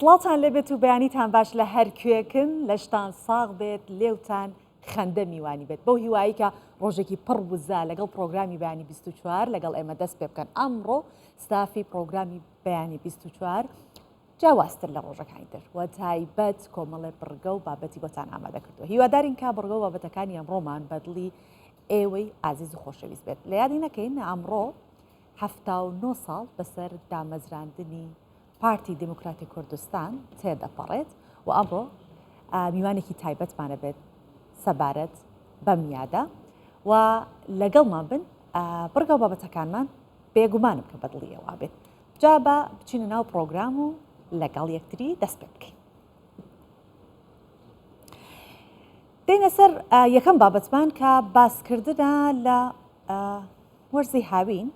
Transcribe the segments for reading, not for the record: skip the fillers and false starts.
سڵاتان لەبێت و بەیانیتان باش لە هەر کوێکن لەشتان ساغ بێت لێوتان خەندە میوانی بێت بەو هیوایی کە ڕۆژێکی پڕ وزە لەگەڵ پرۆگرامی بەیانی 24 لەگەڵ ئێمە دەست پێ بکەن ئەمڕۆ ستافی پرۆگرامی بەیانی 24 جیاوازتر لە ڕۆژەکانی تر و تایبەت کۆمەڵێ بڕگە و بابەتی بۆتان ئامادە کردووە هیوادارین کا بڕگە و بابەتەکانی ئەمڕۆمان بەدڵی ئێوەی ئازیز و خۆشەویست بێت لە یادی نەکەین ئەمڕۆ 79 ساڵ بەسەر دامەزراندنی پارتی دموکراتی کوردستان تێدەپەڕێت و ئەمڕۆ میوانێکی تایبەتمانە بێت سەبارەت بەم یادە و لەگەڵمان بن بڕگە و بابەتەکانمان بێگومانم کە بەدڵیەوە بێت جا بە بچینە ناو پرۆگرام و لەگەڵ یەکتری دەست پێ بکەین. دێنە سەر یەکەم بابەتمان کە باسکردنە لە وەرزی هاوین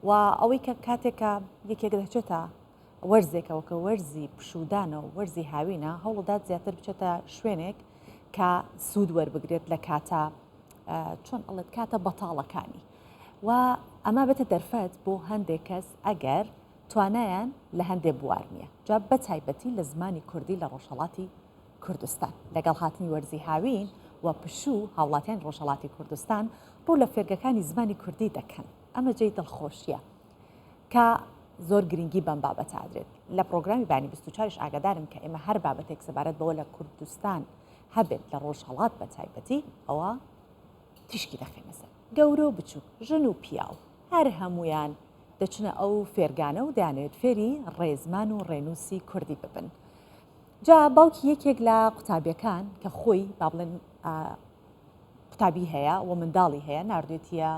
و ئەوەی کە کاتێکە یەکێک دەچێتە وەرزێکەوە کە وەرزی پشودانە و وەرزی هاوینە هەوڵدات زیاتر بچێتە شوێنێک کە سوود وەربگرێت لە کاتە چۆن ئەڵێت کاتە بەتاڵەکانی و ئەمە بێتە دەرفەت بۆ هەندێک کەس ئەگەر توانایان لە هەندێک بوار نییە جا بە تایبەتی لە زمانی کوردی لە ڕۆژهەڵاتی کوردستان لەگەڵ هاتنی وەرزی هاوین و پشوو هاوڵاتیان ڕۆژهەڵاتی کوردستان ڕوو لە فێرگەکانی زمانی کوردی دەکەن ئەمە جێی دڵخۆشیە کە زۆر گرنگی بەم بابەت ئادرێت لە پرۆگرامی بەیانی 24ش ئاگادارم کە ئێمە هەر بابەتێک سەبارەت بەوە لە کوردستان هەبێت لە ڕۆژهەڵات بە تایبەتی ئەوە تیشکی دەخێنە سەر گەورە و بچووک ژن و پیاو هەر هەمویان دەچنە ئەو فێرگانە و دەیانەوێت فێری ڕێزمان و ڕێنووسی کوردی ببن. جا باوکی یەکێک لە قوتابیەکان کە خۆی با بڵێن قوتابی هەیە و منداڵی هەیە ناردوێتیە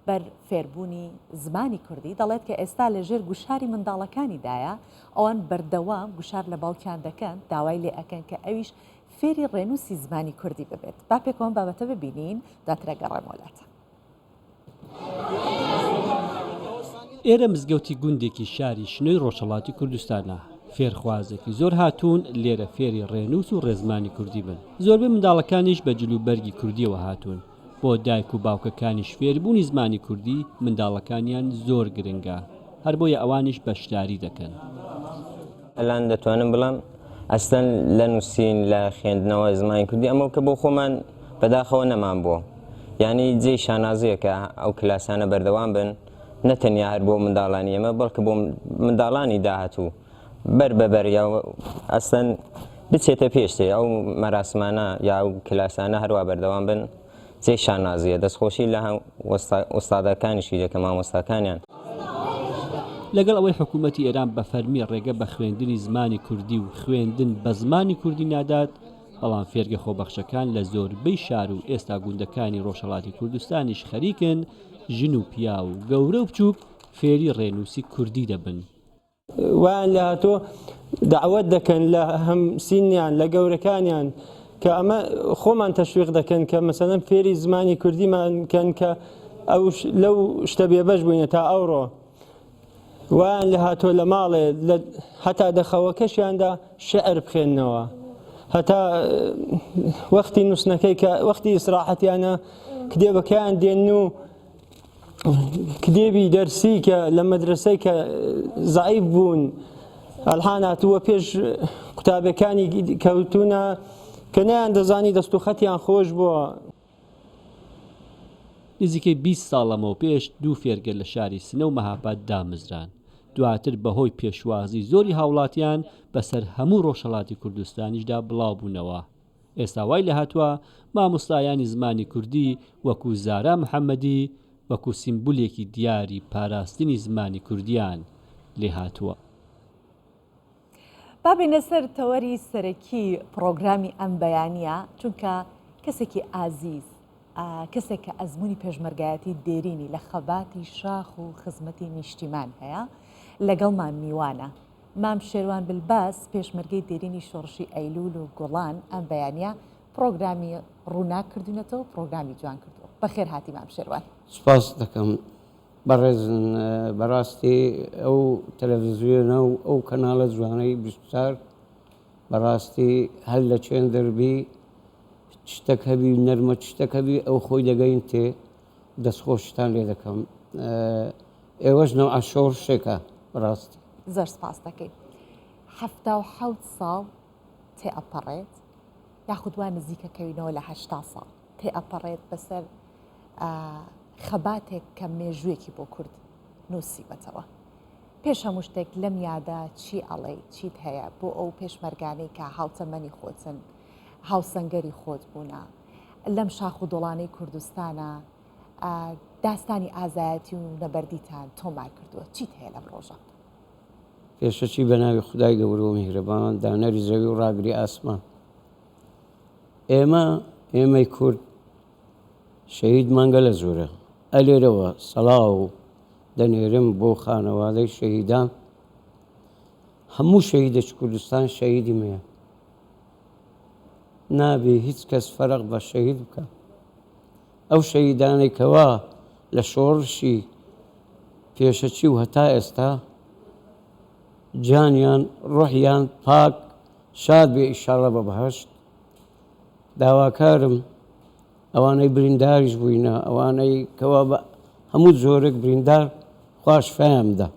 بەر فێربوونی زمانی کوردی دەڵێت کە ئێستا لە ژێر گوشاری منداڵەکانیدایە ئەوان بەردەوام گوشار لە باوکیان دەکەن داوای لێ ئەەکەن کە ئەویش فێری ڕێنووسی زمانی کوردی ببێت با پێکەوەم بابەتە ببینین داترە گەڕێمۆلاتە. ئێرە مزگەوتی گوندێکی شاری شنۆی ڕۆژهەڵاتی کوردستانە فێرخوازێکی زۆر هاتوون لێرە فێری ڕێنووس و ڕێزمانی کوردی بن زۆربەی منداڵەکانیش بە جلوبەرگی کوردیەوە هاتوون بۆ دایک و باوکەکانیش فێربوونی زمانی کوردی منداڵەکانیان زۆر گرنگە هەر بۆیە ئەوانیش بەشداری دەکەن. ئەلان دەتوانم بڵام ئەستەن لە نووسین لە خوێندنەوە زمانی کوردی ئەمە کە بۆ خۆمان بەداخەوە نەمان بووە یعنی جێی شانازیە کە ئەو کلاسانە بەردەوام بن نەتەنیا هەر بۆ منداڵانی ئەمە بەڵکە بۆ منداڵانی داهاتوو بەر بەبەر یا ئەستەن بچێتە پێشتێ ئەو مەراسمانە یا ئەو کلاسانە هەروە بەردەوام بن جێی شانازیە دەستخۆشی لە ئوستادەکانیشی دەکەم مامۆستاکانیان. لەگەڵ ئەوەی حکوومەتی ئێران بە فەرمی ڕێگە بە خوێندنی زمانی کوردی و خوێندن بە زمانی کوردی نادات بەڵام فێرگە خۆبەخشەکان لە زۆربەی شار و ئێستا گوندەکانی ڕۆژهەڵاتی کوردستانیش خەریکن ژن و پیا و گەورە و بچووک فێری ڕێنووسی کوردی دەبن. وان لە هاتۆ داوت دەکەن لە هەم سینیان لە گەورەکانیان کە ئەمە خۆمان تەشویق دەکەن کە مەسەلەن فێری زمانی کوردیمانکەن کە ئەو لەو شتە بێبەش بووینە تا ئەوڕۆ وان لە هاتۆ لە ماڵێ هەتا دەخەوەکەشیاندا شعر بخێننەوە هەتا وەختی نووسنەکەی کە وەختی ئیسراحەتیانە کتێبەکەیان دێن و کتێبی دەرسی کە لە مەدرسەی کە زەعیف بوون ئەلحان هاتووە پێش قوتابەکانی کەوتونە کە نەیان دەزانی دەست و خەتیان خۆش بووە. نزیکەی 20 ساڵەمەوە پێش دوو فێرگە لە شاری سنە و مەهاباد دامزران دواتر بەهۆی پێشوازی زۆری هاوڵاتیان بەسەر هەموو ڕۆژهەڵاتی کوردستانیشدا بڵاو بوونەوە. ئێستا وای لە هاتووە مامۆستایانی زمانی کوردی وەکو زارا محەممەدی وەکو سیمبولێکی دیاری پاراستنی زمانی کوردیان لێ هاتووە. بابێنە سەر تەوەری سەرەکی پرۆگرامی ئەم بەیانیە چونکە کەسێکی ئازیز کەسێک کە ئەزمموی پێشمەرگایەتی دێرینی لە خەباتی شاخ و خزمەتی نیشتیمان هەیە لەگەڵمان میوانە مام شێروان بلباس پێشمەرگەی دێرینی شۆڕشی ئەیلول و گوڵان ئەم بەیانیە پرۆگرامی ڕوونا کردوونەتەوە پرۆگرامی جوان کردووە بەخێر هاتی مام شێروان. سپاس دەکەم بەڕێزن بەڕاستی ئەو تەلەڤیزیۆنە و ئەو کەناڵە جوانەی 24 بەڕاستی هەر لە چێن دەربی شتێک هەبی نەرمە شتێک هەبی ئەو خۆی دەگەین تێ دەستخۆشتان لێ دەکەم ئێوەش نەوە ئاشۆڕ شێکە بەڕاستی زۆر سپاس دەکەین. حەوت ساڵ تێ ئەپەڕێت یاخود وان نزیکەکەوینەوە لە 80 ساڵ تێ ئەپەڕێت بەسەر خەباتێک کە مێژوویەکی بۆ کورد نووسیوەتەوە. پێش هەموو شتێک لەم یادا چی ئەڵێ چیت هەیە بۆ ئەو پێشمەرگانەی کە هاوتەمەنی خۆتن هاوسەنگەری خۆت بوونە لەم شاخ و دۆڵانەی کوردستانە داستانی ئازایەتی و نەبەردیتان تۆمار کردووە چیت هەیە لەم ڕۆژە؟ پێشەچی بە ناوی خودای گەورە و میهرەبان دانەری زەوی و ڕاگری ئاسمان ئێمەی کورد شەهید مانگە لە زۆرە ئەلێرەوە سەڵاو دەنێرم بۆ خانەوادەی شەهیدان هەموو شەهیدێکی کوردستان شەهیدی مەیە نابێ هیچ کەس فەرق بە شەهید بکە ئەو شەهیدانەی کەوا لە شۆڕشی پێشەچی و هەتا ئێستا جانیان ڕۆحیان پاک شاد بێ ئیشاڵە بە بەهەشت داواکارم ئەوانەی برینداریش بووینە ئەوانەی کەوا بە هەموو زۆرێک بریندار خوش فەهمدا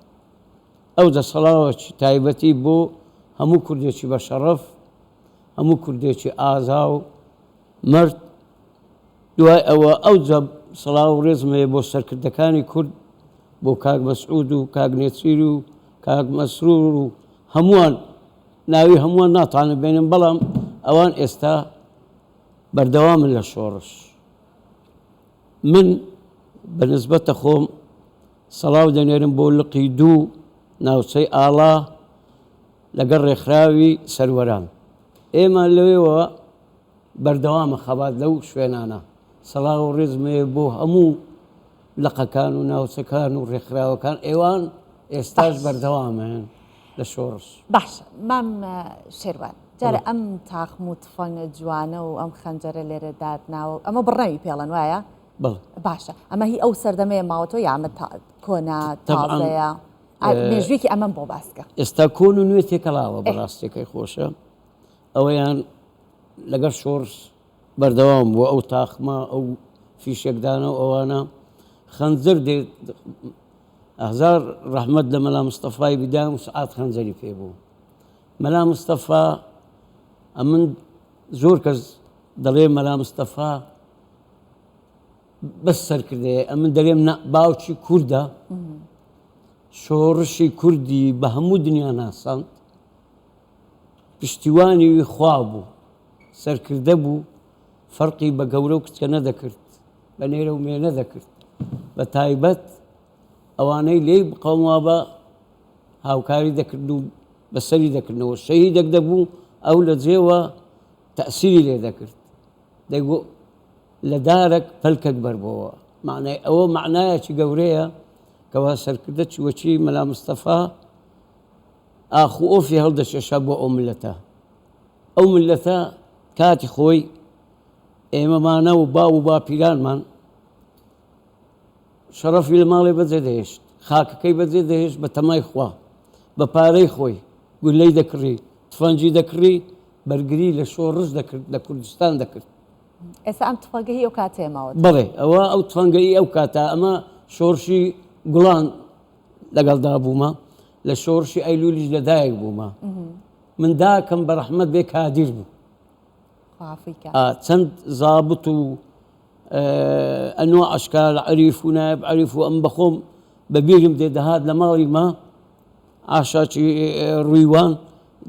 ئەو دەسەڵاوەکی تایبەتی بۆ هەموو کوردێکی بە شەڕەف هەموو کوردێکی ئازا و مرد دوای ئەوە ئەو سەڵاو و ڕێزمەیە بۆ سەرکردەکانی کورد بۆ کاک مەسعود و کاک نێچیر و کاک مەسرور و هەمووان ناوی هەمووان ناتوانە بێنم بەڵام ئەوان ئێستا بەردەوامن لە شۆڕش من بەنسبەتە خۆم سەڵاو دەنێرم بۆ لقی دوو ناوچەی ئاڵا لەگەڵ ڕێکخراوی سەروەران ئێمە لەوێەوە بەردەوامە خەبات لەو شوێنانە سەڵاو و ڕێزمەیە بۆ هەموو لقەکان و ناوچەکان و ڕێکخراوەکان ئێوان ئێستاش بەردەوامن لە شۆڕش. باشە مام شێروان جارە ئەم تاخم و تفەنگە جوانە و ئەم خەنجەرە لێرە دادناوە ئەمە بڕەوی پێڵەن وایە؟ باشە ئەمە هی ئەو سەردەمەیە ماوەتۆ یامە کۆنا تازەیە مێژوێکی ئەمەم بۆ باسکە ئێستا کۆن و نوێ تێکەڵاوە بەڕاستێکەکەی خۆشە ئەوەیان لەگەر شۆڕش بەردەوام بووە ئەو تاخمە ئەو فیشێکدانە و ئەوانە خەنجەر دێت ئەهزار ڕەحمەت لە مەلا مستەفای بیدام و سعات خەنجەری پێبوو مەلا مستەفا ئەمن زۆر کەس دەڵێ مەلا مستەفا بەس سەرکردێ ئەمن دەڵێم باوکی کووردە شۆڕشی کوردی بە هەموو دنیا ناساند پشتیوانی وی خوا بوو سەرکردە بوو فەرقی بە گەورە و کچکە نەدەکرد بە نێرە و مێ نەدەکرد بە تایبەت ئەوانەی لێی بقەوما بە هاوکاری دەکرد و بەسەری دەکردنەوە شەهیدێک دەبوو ئەو لە جێوە تەئسیری لێ دەکرد دەیگو لە دارێک پەلکەک بەربەوە معنای ئەوە معنایەکی گەورەیە کەوا سەرکردە چوەچی مەلا مستەفا ئاخو ئۆفی هەڵدەشێشە بۆ ئەو ملەتە ئەو ملەتە کاتی خۆی ئێمەمانە و با و باپیرانمان شەڕەفی لە ماڵی بەجێ دەهێشت خاکەکەی بەجێ دەهێشت بە تەمای خوا بە پارەی خۆی گولەی دەکڕی تفەنجی دەکڕی بەرگری لە شۆڕش دەکرد لە کوردستان دەکرد ئێستا ئەم تفەنگەی ئەو کاتێ ماوە بڵێ ئەوە ئەو تفەنگەی ئەو کاتە ئەمە شۆڕشی گوڵان لەگەڵدا بوومە لە شۆڕشی ئەیلولیش لەدایک بوومە من داکەم بە ڕەحمەت بێ کادیر بوو چەند زابط و ئەنواع ئەشکال عەریف و نایب عەریف و ئەم بەخۆم بەبیرم دێ دەهات لە ماڵی ما ئاشاکی ڕوویوان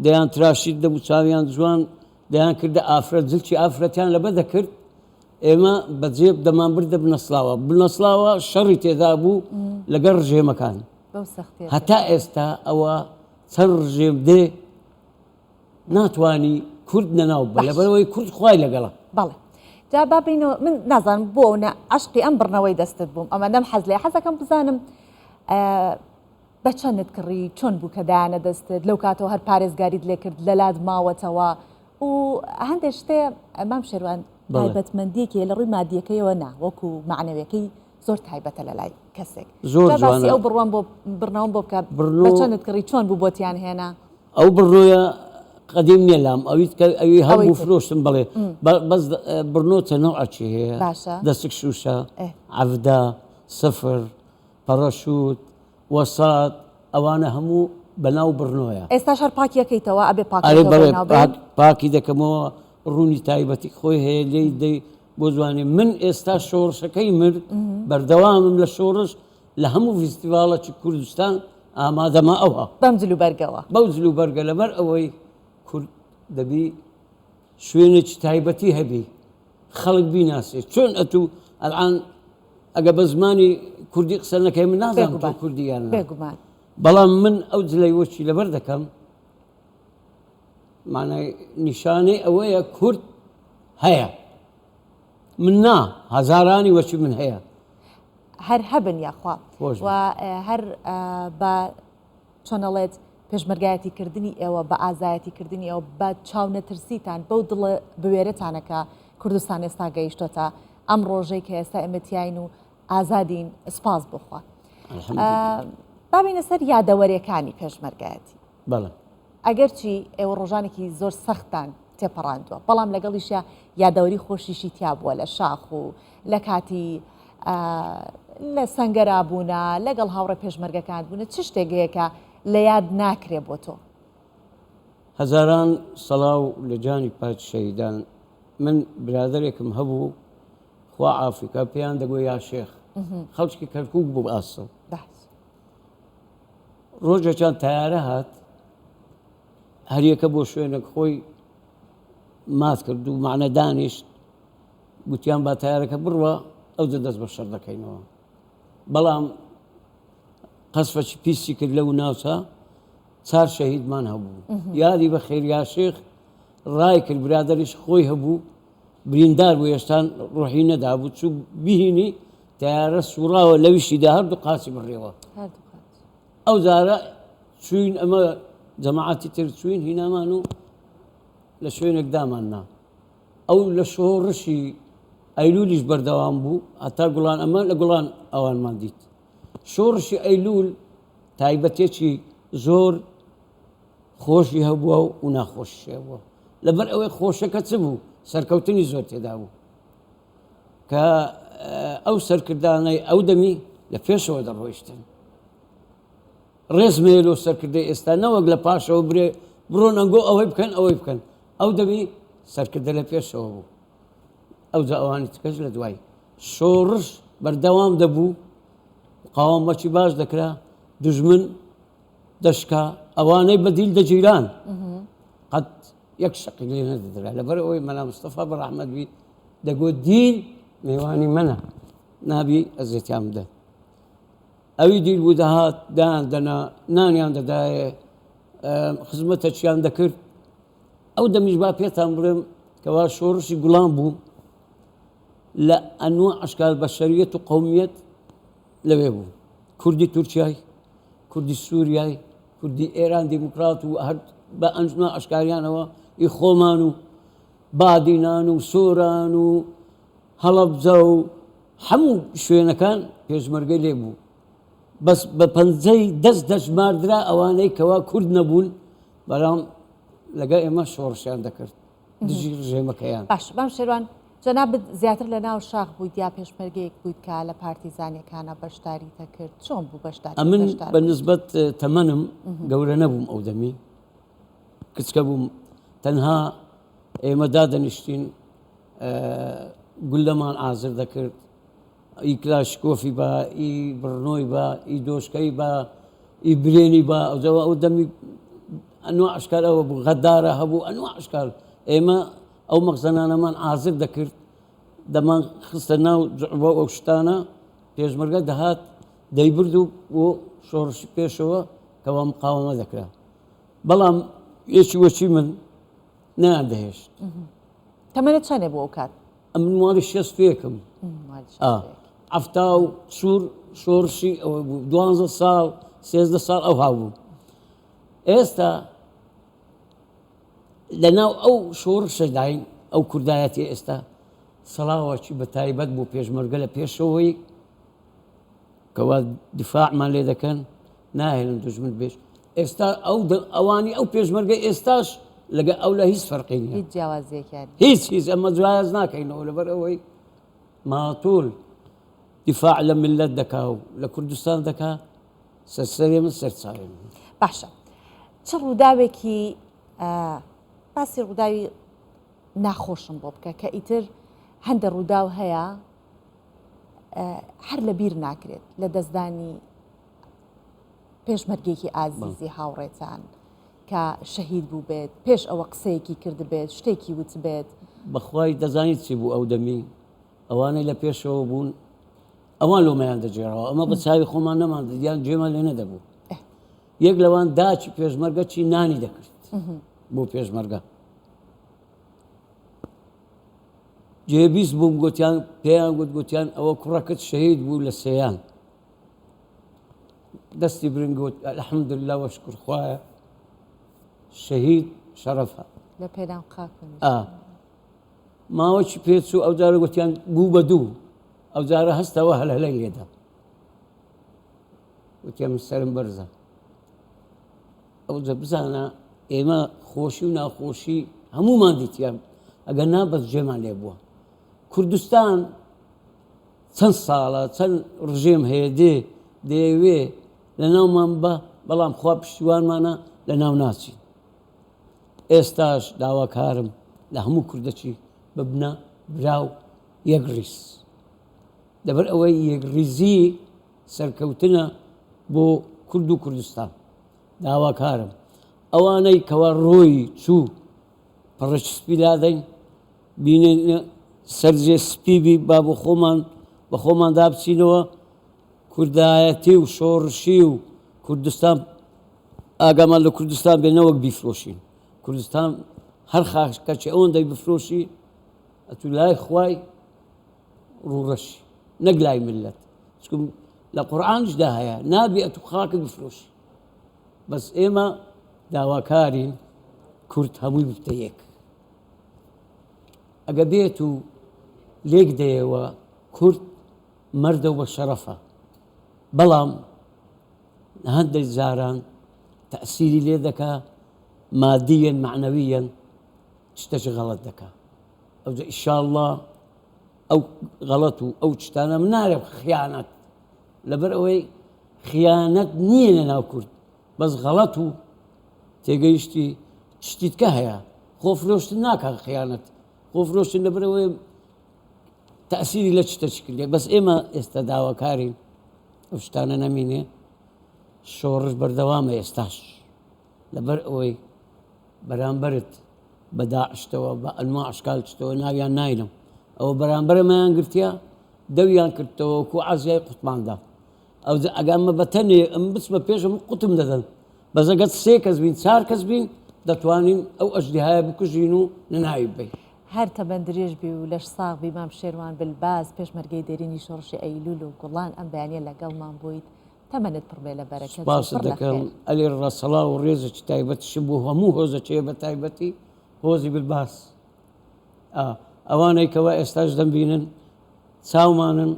دەیان تراشید دەبوو چاویان جوان دەیان کردە ئافرەت زلکی ئافرەتیان لەبە دەکرد ئێمە بەجێب دەمان بردە بنەسلاوە بنەسلاوە شەڕی تێدا بوو لەگەڵ ڕژێمەکان هەتا ئێستا ئەوە چەند ڕژێم دێ ناتوانی کورد نەناو بە لەبەرەوەی کورد خوای لەگەڵە بەڵێ جا بابینەوە من نازانم بۆ عشقی ئەم بڕنەوەی دەستت بووم ئەمە نەم حەز لێ حەزەکەم بزانم بە چەندت کڕی چۆن بوو کە دایانە دەستت لەو کاتەوە هەر پارێزگاریت لێ کرد لە لات ماوەتەوە و هەندێک شتەیە مام شێروان تایبەتمەندیەکی لە ڕووی مادیەکەیەوە نا وەکو معنەوەیەکەی زۆر تایبەتە لە لای کەسێک زۆر جوانە ئەو بڕوان بۆ بڕنەوەم بۆ بکە بە چەندت کڕی چۆن بوو بۆتیان هێنا ئەو بڕۆیە قدیم نییە لام ئەوی هەبوو فرۆشتم بڵێ بەس بڕنۆ چەنەوعەکی هەیە دەسک شوشە عەفدا سەفر پەڕەشوت وەسات ئەوانە هەموو بەناو بڕنۆیە ئێستا شەر پاکیەکەیتەوە ئەبێ ئەرێ بەڵێ پاکەوە پاکی دەکەمەوە ڕوونی تایبەتی خۆی هەیە لێی دەی بۆ زوانێ من ئێستا شۆڕشەکەی مرد بەردەوامم لە شۆڕش لە هەموو فیستیڤالەکی کوردستان ئامادەما ئەوە بەم جلو بەرگەوە بەو جلو بەرگە لەبەر ئەوەی کورد دەبی شوێنێکی تایبەتی هەبی خەڵک بیناسێت چۆن ئەتوو ئەلعان ئەگە بە زمانی کوردی قسە نەکەی من نازانم تۆ کوردییان بێگومان بەڵام من ئەو جلەی وەچی لەبەر دەکەم مانای نیشانەی ئەوەیە کورد هەیە من نا هەزارانی وەچی من هەیە هەر هەبن یاخوا خۆش و هەر بە چۆنەڵێت پێشمەرگایەتیکردنی ئێوە بە ئازایەتیکردنی ئەوە بە چاونەترسیتان بەو دڵە بوێرەتانەکە کوردستان ئێستا گەیشتۆتە ئەم ڕۆژەی کە ئێستا ئێمەتیاین و ئازادین سپاس بخوا بابینە سەر یادەوەریەکانی پێشمەرگایەتی بەڵێ ئەگەرچی ئێوە ڕۆژانێکی زۆر سەختان تێپەڕاندووە بەڵام لەگەڵیشە یادەوەری خۆشیشی تیا بووە لە شاخ و لە کاتی لە سەنگەرا بوونە لەگەڵ هاوڕە پێشمەرگەکان بوونە چ شتێکەیەکە لە یاد ناکرێ بۆ تۆ هەزاران سەڵاو لە جانی پاچ شەیدان من برادێکم هەبوو خوا ئافریقا پێیان دەگوێ یا شێخ خەڵکی کەرکووک بوو ئاسڵ ڕۆژێکیان تایارە هات هەریەکە بۆ شوێنێک خۆی مات کرد و معنە دانیشت گوتیان با تایارەکە بڕوە ئەو دەست بە شەر دەکەینەوە بەڵام قەسفەی پیسی کرد لەو ناوچە چار شەهیدمان هەبوو یادی بە خێریا شێخ ڕای کرد برادریش خۆی هەبوو بریندار بوو هێشتان ڕۆحی نەدابوو چوو بهینی تیارە سوڕاوە لەویشیدا هەردوو قاچی بڕێەوە ئەو جارە چوین ئەمە جەماعەتی تر چوین هینامان و لە شوێنێک داماننا ئەو لە شۆڕشی ئەیلولیش بەردەوام بوو هەتا گوڵان ئەمە لە گوڵان ئەوانمان دیت شۆڕشی ئەیلول تایبەتێکی زۆر خۆشی هەبووە و ناخۆشی هەبووە لەبەر ئەوەی خۆشەکە چ بوو سەرکەوتنی زۆر تێدا بوو کە ئەو سەرکردانەی ئەو دەمی لە پێشەوە دەڕۆیشتن ڕێزمێلۆ سەرکردەی ئێستا نەوەک لە پاشەوە برێ بڕۆن ئەنگۆ ئەوەی بکەن ئەوەی بکەن ئەو دەمی سەرکردە لە پێشەوە بوو ئەو جا ئەوانی تکەش لە دوای شۆڕش بەردەوام دەبوو قاوەمەکی باش دەکرا دوژمن دەشکا ئەوانەی بەدیل دەگیران قەت یەک شەقی لێ نەدەدرا لەبەر ئەوەی مەلا مستەفا بەڕەحمەت بی دەگوت دیل میوانی منە نابی ئەزێتیان بدەن ئەوی دیل بوو دەهات دایان دەنا نانیان دەدایە خزمەتەچیان دەکرد ئەو دەمیش با پێتان بڵێم کەوا شۆڕشی گوڵان بوو لە ئەنواع ئەشکال بەشەریەت و قەومیەت لەوێ بوو کوردی تورکیای کوردی سووریای کوردی ئێران دیموکرات و هەر بە ئەنجما ئەشکاریانەوە ئی خۆمان و بادینان و سۆران و هەڵەبجە و هەموو شوێنەکان پێشمەرگەی لێ بوو بەس بە پەنجەی دەست دەژماردرا ئەوانەی کەوا کورد نەبوون بەڵام لەگە ئێمە شۆڕشیان دەکرد دژی ڕژێمەکەیان باش بەم شێوان جەنابەت زیاتر لە ناو شاخ بوویت یا پێشمەرگەیەک بوویت کە لە پارتیزانیەکانە بەشداری دەکرد چۆن بوو بەشداری ئەمن بە نسبەت تەمەنم گەورە نەبووم ئەو دەمی کچکە بووم تەنها ئێمە دادەنیشتین گولەمان ئازر دەکرد ئی کلاشکۆفی بە ئی بڕنۆی بە ئی دۆشکەی بە ئی برێنی بە ئەوجەوە ئەو دەمی ئەنواع ئەشکال ئەوە بوو غەدارە هەبوو ئەنواع ئەشکال ئێمە ئەو مەخزەنانەمان ئازر دەکرد دەمان خستە ناو جوعبە ئەو شتانە پێشمەرگە دەهات دەیبرد و بۆ شۆڕشی پێشەوە کەوا مقاومە دەکرا بەڵام یەکی وەچی من نەیان دەهێشت تەمەنێت چەندێ بۆ ئەو کات ئەمن ماڵی شێستێکم ئەفتا و سوور شۆڕشی ئەوە بوو 12 ساڵ 13 ساڵ ئەو هاوبوو ئێستا لەناو ئەو شۆڕشەداین ئەو کوردایەتی ئێستا سەڵاوەکی بە تایبەت بوو پێشمەرگە لە پێشەوەی کەوا دیفاعمان لێ دەکەن ناهێنن دوژمن بێش ئێستا ئەوانی ئەو پێشمەرگە ئێستاش لەگە ئەو لە هیچ فەرقی نیە هیچ جیاوازیەکیان هیچ ئەمە جوایز ناکەینەوە لەبەر ئەوەی ماتۆل دیفاع لە ملت دەکا و لە کوردستان دەکا سەرسەرێ من سەرچاوێ باشە چ ڕووداوێکی باسی ڕووداوی ناخۆشم بۆ بکە کە ئیتر هەندە ڕووداو هەیە هەر لە بیر ناکرێت لە دەستدانی پێشمەرگێکی ئازیزی هاوڕێتان کە شەهید بوو بێت پێش ئەوە قسەیەکی کرد بێت شتێکی وت بێت بەخوای دەزانیت چی بوو ئەو دەمی ئەوانەی لە پێشەوە بوون ئەوان لۆمەیان دەجێڕەوە ئەمە بە چاوی خۆمان نەمان دییان جێمان لێ نەدەبوو یەک لەوان داچی پێشمەرگە چی نانی دەکرد بۆ پێشمەرگە جێبیست بووم گوتیان پێیان گوتیان ئەوە کوڕەکەت شەهید بوو لە سەیان دەستی برنگوت الحەمدولله وەشکر خوایە شەهید شەرەفە لە پێدان قاکن ماوەی پێچوو ئەو جارە گوتیان بوو بە دوو ئەو جارە هەستەوە هەلهەلەی لێدا وتیان سەرم بەرزە ئەو جە بزانە ئێمە خۆشی و ناخۆشی هەمومان دیتیان ئەگەر نابەت جێمان لێ بووە کوردستان چەند ساڵە چەند ڕژێم هەیە دەیەوێ لە ناومان بە بەڵام خوا پشتیوانمانە لە ناو ناچین ئێستاش داواکارم لە هەموو کوردەچی ببنە براو یەکڕیس لەبەر ئەوەی یەکڕیزی سەرکەوتنە بۆ کورد و کوردستان داواکارم ئەوانەی کەوا ڕۆی چوو پەڕەچ سپی لادەین بینێ سەرجێ سپیبی با بۆ خۆمان بە خۆمان دابچینەوە کوردایەتی و شۆڕشی و کوردستان ئاگامان لە کوردستان بێنەوەک بیفرۆشین کوردستان هەر خاکەچی ئەوەندەی بفرۆشی ئەتو لای خوای ڕوڕەشی نەک لای ملت چکم لە قورئانشدا هەیە نابێ ئەتو خاکت بفرۆشی بەس ئێمە داواکارین کورد هەمووی بتە یەک ئەگە بێت و لێک دەیەوە کورد مەردە و بە شەرەفە بەڵام هەندێک جاران تەئسیری لێ دەکا مادیەن معنەویەن شتەش غەڵەت دەکا ئەوجا ئیشاءالله ئەو غەڵەت و ئەو شتانە من نارێ خیانەت لەبەر ئەوەی خیانەت نییە لە ناو کورد بەس غەڵەت و تێگەیشتی شتیتکە هەیە خۆفرۆشتن ناکە خیانەت خۆفرۆشتن لەبەر ئەوەی تەئسیری لە شتەش کردێ بەس ئێمە ئێستا داواکارین ئەو شتانە نەمینێ شۆڕش بەردەوامە ئێستاش لەبەر ئەوەی بەرامبەرت بە داعشتەوە بە ئەنواع ئەشکالشتەوە ناویان ناینم ئەوە بەرامبەرەمەیان گرتیا دەویان کردەوە وەکو عەزیای قوتماندا ئەو ئەگەمە بەتەنێ ئەم بچمە پێشم قوتم دەدەن بەزەگەت سێ کەس بین چار کەس بین دەتوانین ئەو ئەژدیهایە بکوژین و نەناوی بین هەر تەبەن درێژ بی و لەش ساغ بی مام شێروان بلباز پێشمەرگەی دێرینی شۆڕشی ئەیلول و گوڵان ئەم بەیانیە لەگەڵمان بوویت تەمەنت پڕ بێ لە بەرەکەت سپاس دەکەم ئەلی ڕەسەڵا و ڕێزێکی تایبەتیش بۆ هەموو هۆزەچەیە بە تایبەتی هۆزی بلباس ئەوانەی کەوا ئێستاش دەمبینن چاومانن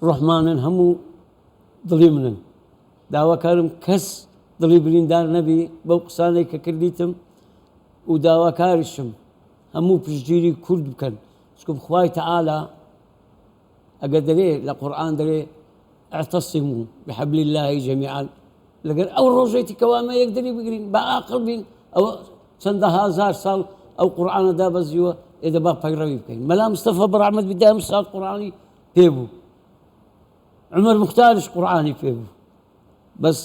ڕۆحمانن هەموو دڵی منن داواکارم کەس دڵی بریندار نەبی بەو قسانەی کە کردیتم و داواکاریشم هەموو پشتگیری کورد بکەن چکم خوای تەعالا ئەگە دەرێ لە قورئان دەرێ اعتصموا بحبل الله جميعا لەگەر ئەو ڕۆژێتی کەوامە یەکدەری بگرین بە عاقڵ بین ئەوە چەندە هازار ساڵ ئەو قورئانە دابەزیوە ئێدە با پەیڕەوی بکەین مەلا مستەفا بەڕەحمەت بیدا ساڵ قورئانی پێبوو عمەر موختاریش قورئانی پێبوو بەس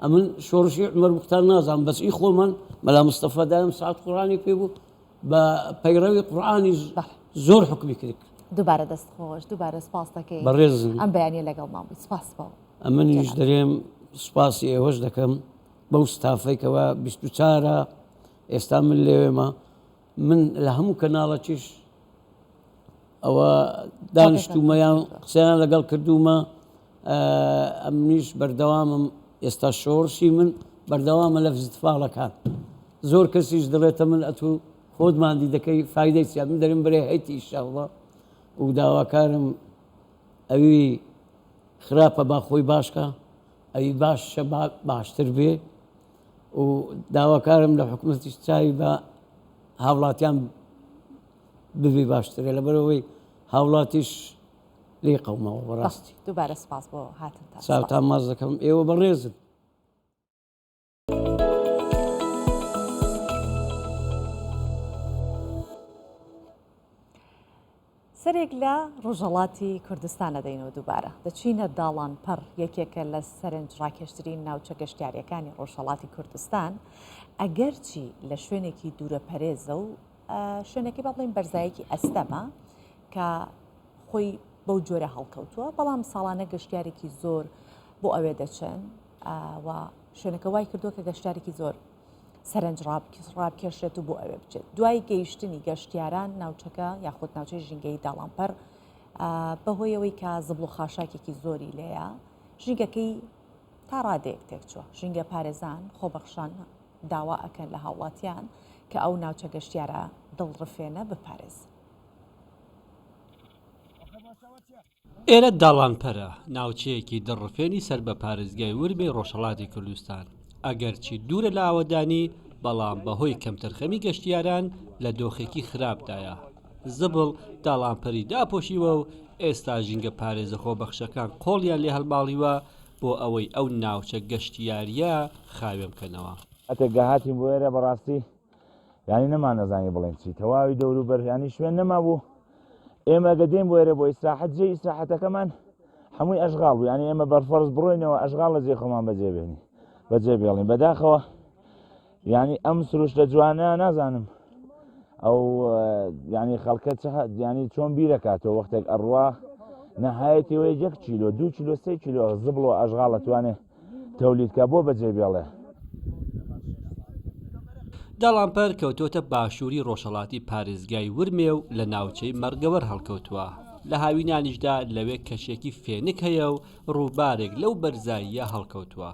ئەمن شۆڕشی عمەر موختار نازانم بەس ئی خۆمان مەلا مستەفا دایم ساعت قورئانی پێبوو بە پەیڕەوی قورئانی زۆر حکمی کرد دووبارە دەست خۆش دووبارە سپاس دەکەین بەڕێزم ئەم بەیانیە لەگەڵمان بوویت سپاس بەوە ئەمنیش دەرێم سپاسی ئێوەش دەکەم بەو ستافەیەکەوە 24 ئێستا من لێوێمە من لە هەموو کەناڵەکیش ئەوە دانیشتومەیان قسەیان لەگەڵ کردومە ئەمنیش بەردەوامم ئێستا شۆڕشی من بەردەوامە لە فستیڤالەکان زۆر کەسیش دەڵێتە من ئەتوو خۆتماندی دەکەی فایدەی چیان من دەرم بەرێ هەیتی ئیشاڵڵا و داواکارم ئەوی خراپە با خۆی باشکە ئەوی باشە باشتر بێ و داواکارم لە حکومەتیش چاوی بە هاوڵاتیان ببێ باشترە لەبەرەوەی هاوڵاتیش لێ قەومەوە بەڕاستی دووبارە سپاس بۆ هاتن چاوتان ماز دەکەم ئێوە بەڕێزن سەرێک لە ڕۆژهەڵاتی کوردستانە دەینەوە دووبارە دەچینە داڵان پەڕ یەکێکە لە سەرنج ڕاکێشترین ناوچە گەشتیاریەکانی ڕۆژهەڵاتی کوردستان ئەگەرچی لە شوێنێکی دوورە پەرێزە و شوێنێکی با بڵین بەرزایەکی ئەستەمە کە خۆی بەو جۆرە هەڵکەوتووە بەڵام ساڵانە گەشتیارێکی زۆر بۆ ئەوێ دەچن و شوێنەکە وای کردووە کە گەشتارێکی زۆر سەرنج ڕابکێشێت و بۆ ئەوێ بچێت دوای گەیشتنی گەشتیاران ناوچەکە یاخود ناوچەی ژینگەی داڵانپەر بەهۆیەوەی کە زبڵ و خاشاکێکی زۆری لێیە ژینگەکەی تا ڕادەیەک تێکچووە ژینگە پارێزان خۆبەخشان داوا ئەکەن لە هاوڵاتیان کە ئەو ناوچە گەشتیارە دڵڕفێنە بپارێز. ئێرە داڵانپەرە ناوچەیەکی دڕفێنی سەر بە پارێزگای وربێ ڕۆژهەڵاتی کوردستان ئەگەرچی دوورە لە ئاوەدانی بەڵام بەهۆی کەمتەرخەمی گەشتیاران لە دۆخێکی خراپدایە زبڵ داڵانپەری داپۆشیوە و ئێستا ژینگە پارێزە خۆبەخشەکان قۆڵیان لێ هەڵباڵیوە بۆ ئەوەی ئەو ناوچە گەشتیاریە خاوێن بکەنەوە. ئەتەگە هاتیم بۆ ئێرە بەڕاستی ینی نەمان نەزانی بڵێن چی تەواوی دەوروبەر ینی شوێن نەما بوو ئێمە گەدەین بۆ ئێرە بۆ ئیسراحەت جێ ئیسراحەتەکەمان هەمووی ئەشغاڵ بوو ینی ئێمە بەرفەرز بڕۆینەوە ئەشغاڵ لە جێ خۆمان بەجێبێنی بەجێ بێڵین بەداخەوە ینی ئەم سروشتە جوانە نازانم ئەو ینی خەڵکە ینی چۆن بیرەکاتەوە وەختێک ئەڕوا نەهایەتەوەی 1 کیلۆ 2 کیلۆ 3 کیلۆ زبڵ و ئەشغاڵ دەتوانێت تەولیدکە بۆ بەجێ بێڵێ. داڵانپەر کەوتۆتە باشووری ڕۆژهەڵاتی پارێزگای ورمێ و لە ناوچەی مەرگەوەر هەڵکەوتووە لە هاوینانیشدا لەوێ کەشێکی فێنک هەیە و ڕووبارێک لەو بەرزاییە هەڵکەوتووە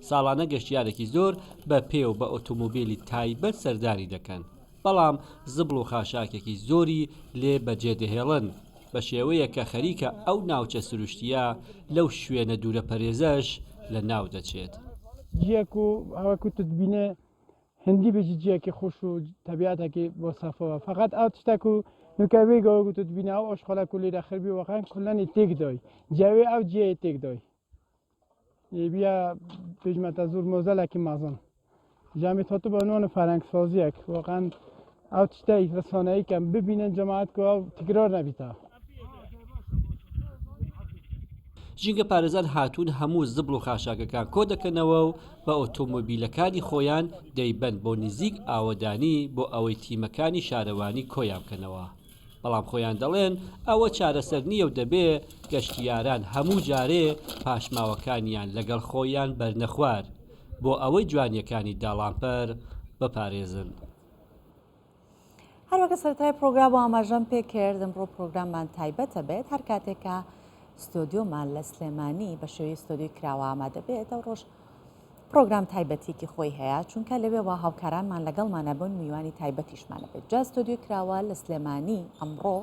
ساڵانە گەشتیارێکی زۆر بە پێ و بە ئۆتۆمۆبیلی تایبەت سەردانی دەکەن بەڵام زبڵ و خاشاکێکی زۆری لێ بەجێدەهێڵن بە شێوەیە کە خەریکە ئەو ناوچە سروشتیە لەو شوێنە دوورە پەرێزەش لە ناو دەچێت. جیەک و هەوەکو تو دبینێ هەندی بێژی جیەکی خۆش و تەبیاتێکی بۆ سەفەوە فقط ئەو تشتێک و نوکەوەی گەوەکو تو دبینە ئەو ئەشخەڵە و لێرە خربی وەقان کولانی تێکدۆی جاوێ ئەو جیە تێکدۆی بیا پێشمەتە زۆر مۆزەلێکی مازن جامی تۆتو بە نۆنە فەرەنگسازیەک وەقان ئەو تشتەی ڕسانەیە کەم ببینن جەماعەت و ئەو تکرار نەبیتە. ژینگە پارێزان هاتوون هەموو زبڵ و خاشاکەکان کۆ دەکەنەوە و بە ئۆتۆمۆبیلەکانی خۆیان دەیبەن بۆ نزیک ئاوەدانی بۆ ئەوەی تیمەکانی شارەوانی کۆیان بکەنەوە بەڵام خۆیان دەڵێن ئەوە چارەسەر نییە و دەبێ گەشتیاران هەموو جارێ پاشماوەکانیان لەگەڵ خۆیان بەرنەخوار بۆ ئەوەی جوانیەکانی داڵانپەر بپارێزن. هەروەکە سەرەتای پرۆگرام و ئاماژەم پێ کرد ئەمڕۆ پرۆگراممان تایبەتە بێت هەر کاتێکە ستۆدیۆمان لە سلێمانی بە شێوەی ستۆدیۆی کراوە ئامادە بێت ئەو ڕۆژ پرۆگرام تایبەتێکی خۆی هەیە چونکە لەوێەوە هاوکارانمان لەگەڵمانە بن میوانی تایبەتیشمانە بێت جا ستۆدیۆی کراوە لە سلێمانی ئەمڕۆ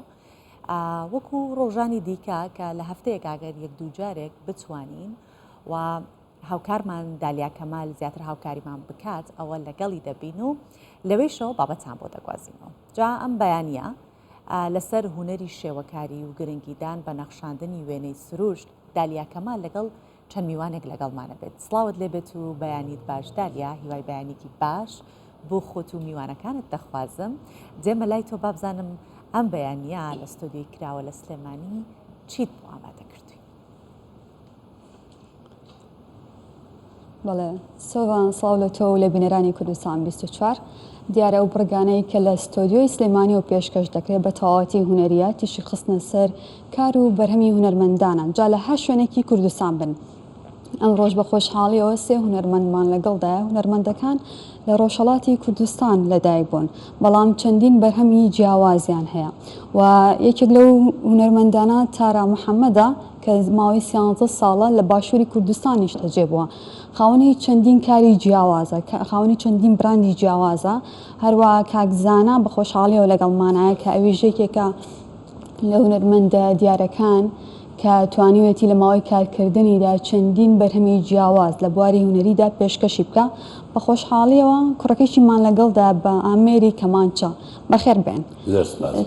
وەکو ڕۆژانی دیکە کە لە هەفتەیەک ئاگەر 1-2 جارێک بتوانین و هاوکارمان دالیا کەمال زیاتر هاوکاریمان بکات ئەوە لەگەڵی دەبین و لەوەیشەوە بابەتان بۆ دەگوازینەوە جا ئەم بەیانیە لەسەر هوەری شێوەکاری و گرنگیدان بە نەخشاندنی وێنەی سروشت دالیا کەمال لەگەڵ چەند میوانێک لەگەڵمانە بێت سڵاوت لێبێت و بەیانیت باش دالیا هیوای بەیانێکی باش بۆ خۆت و میوانەکانت دەخوازم جێمە لای تۆ بابزانم ئەم بەیانیە لە ستۆدیۆی کراوە لە سلێمانی چیت بۆ ئامادە کردووی؟ بەڵێ سڵاو لە تۆ و لە بینەرانی کوردستان 24 دیارە ئەو بڕگانەی کە لە ستۆدیۆی سلێمانی و پێشکەش دەکرێت بە تەواوەتی هونەریاتیشی خستنە سەر کار و بەرهەمی هونەرمەندانان جا لە هەر شوێنێکی کوردستان بن ئەم ڕۆژ بە خۆشحاڵیەوە 3 هونەرمەندمان لەگەڵدایە هونەرمەندەکان لە ڕۆژهەڵاتی کوردستان لەدایک بوون بەڵام چەندین بەرهەمی جیاوازیان هەیە و یەکێک لەو هونەرمەندانە تارا محەممەدە کە ماوەی 13 ساڵە لە باشووری کوردستانیش دەجێبووە خاوەنی چەندین کاری جیاوازە خاوەنی چەندین براندی جیاوازە هەروە کاکزانە بە خۆشحاڵیەوە لەگەڵمانایە کە ئەوی ژێکێکە لە هونەرمەندە دیارەکان کە توانیوێتی لە ماوەی کارکردنیدا چەندین بەرهەمی جیاواز لە بواری هونەریدا پێشکەشی بکە بە خۆشحاڵیەوە کوڕەکەیشیمان لەگەڵدا بە ئامێری کەمانچە بەخێر بێن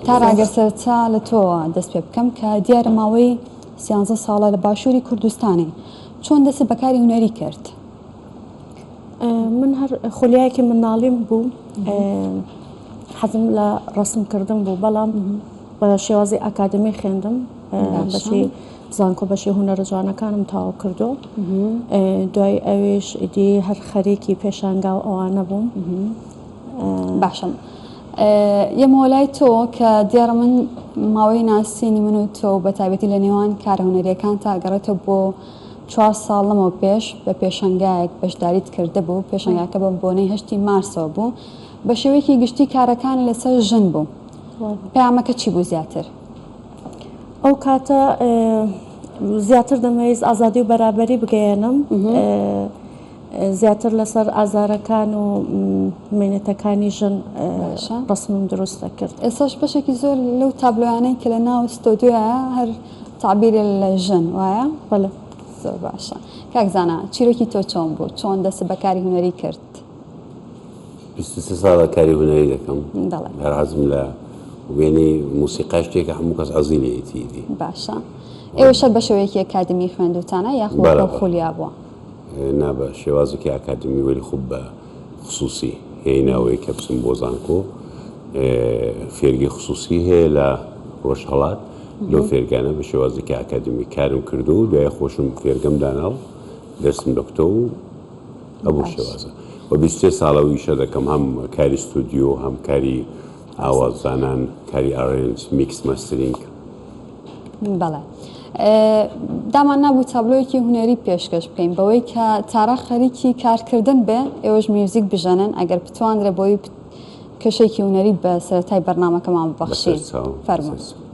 تا ڕاگەر سەرچا لە تۆوە دەست پێ بکەم کە دیارە ماوەی 13 ساڵە لە باشووری کوردستانی چۆن دەست بەکاری هونەری کرد؟ من هەر خولیایەکی منداڵیم بوو حەزم لە ڕەسمکردن بوو بەڵام بە شێوازی ئاکادمی خوێندم بەشی زانکۆ بەشی هونەرە جوانەکانم تاوا کردو دوای ئەوێش ئیدی هەر خەرێکی پێشانگا و ئەوانە بووم. باشم یە مۆلای تۆ کە دیارە من ماوەی ناسینی من و تۆ بە تایبەتی لە نێوان کارە هونەریەکان تا گەڕێتەوە بۆ 4 ساڵ لەمەوە پێش بە پێشەنگایەک بەشداریت کرده بوو پێشەنگاکە بە بۆنەی 8 مارسەوە بوو بە شێوەیەکی گشتی کارەکان لەسەر ژن بوو پەیامەکە چی بوو زیاتر؟ ئەو کاتە زیاتر دەمەویست ئازادی و بەرابەری بگەێنم زیاتر لەسەر ئازارەکان و مێنێتەکانی ژن ڕسمم دروستە کرد. ئێستاش بەشێکی زۆر لەو تابلۆیانەی کە لە ناو ستۆدیۆیە هەر تعبیرە لە ژن وایە؟ بەڵێ زۆر باشە. کاکزانە چیرۆکی تۆ چۆن بوو؟ چۆن دەست بەکاری هونەری کرد؟ 23 ساڵە کاری هونەری دەکەم هەرحەزم لە وێنەی موسیقا شتێکە هەموو کەس حەزی لێیەتی. باشە. ئێوەشە بە شێوەیەکی ئەکادمی خوێندوتانە یاخۆ خولیا بووە؟ نا بە شێوازێکی ئاکادمی وەلی خوب بە خصوصی هەیە ناوەیە کە بچم بۆ زانکۆ فێرگی خصوصی هەیە لە ڕۆژهەڵات لەو فێرگانە بە شێوازێکی ئاکادمی کارم کردو و دوای خۆشم فێرگەم داناو دەرسم دکتۆ و ئەبوو شێوازە و 23 ساڵەوە ئیشە دەکەم هەم کاری ستودیۆ هەم کاری ئاوازدانان کاری ئارێنج میکس مەسترینگ. بەڵێ دامان نبوو تابلۆیەکی هونەری پێشکەش بکەین بەوەی کە تارە خەریکی کارکردن بێ ئێوەش میوزیک بژەنن ئەگەر بتوانرە بۆی کەشێکی هونەری بە سەرەتای بەرنامەکەمان ببەخشین فەرموو.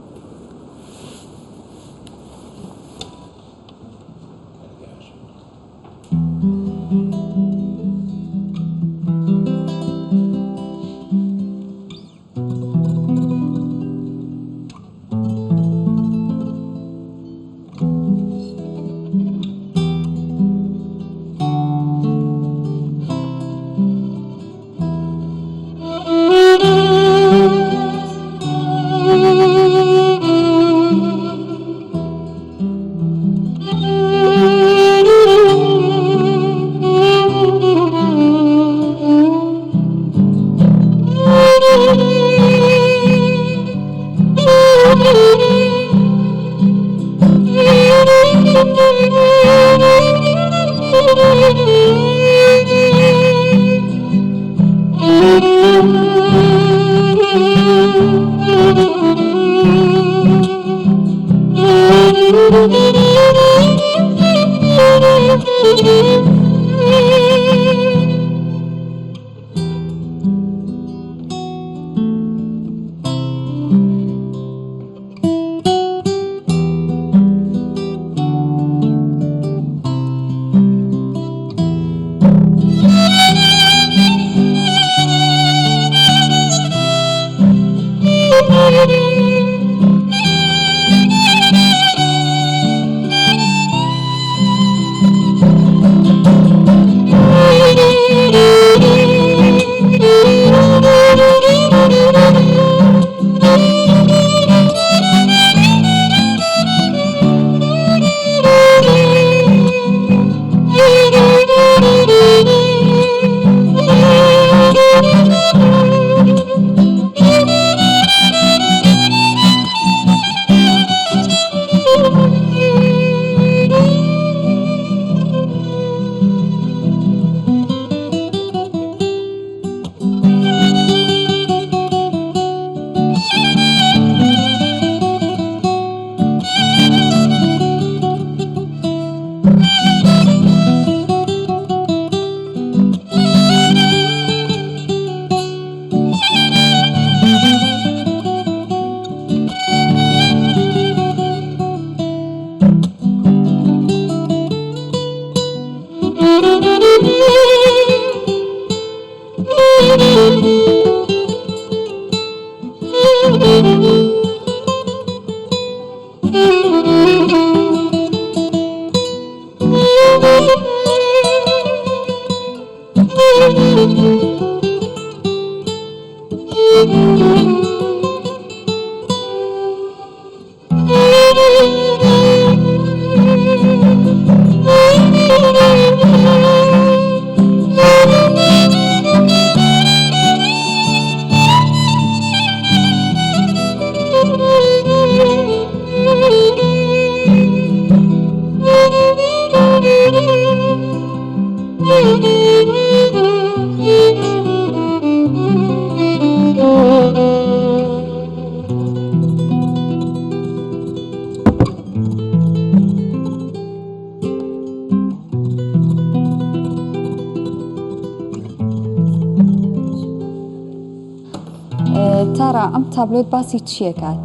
ئەم تابلۆت باسی چیەکات؟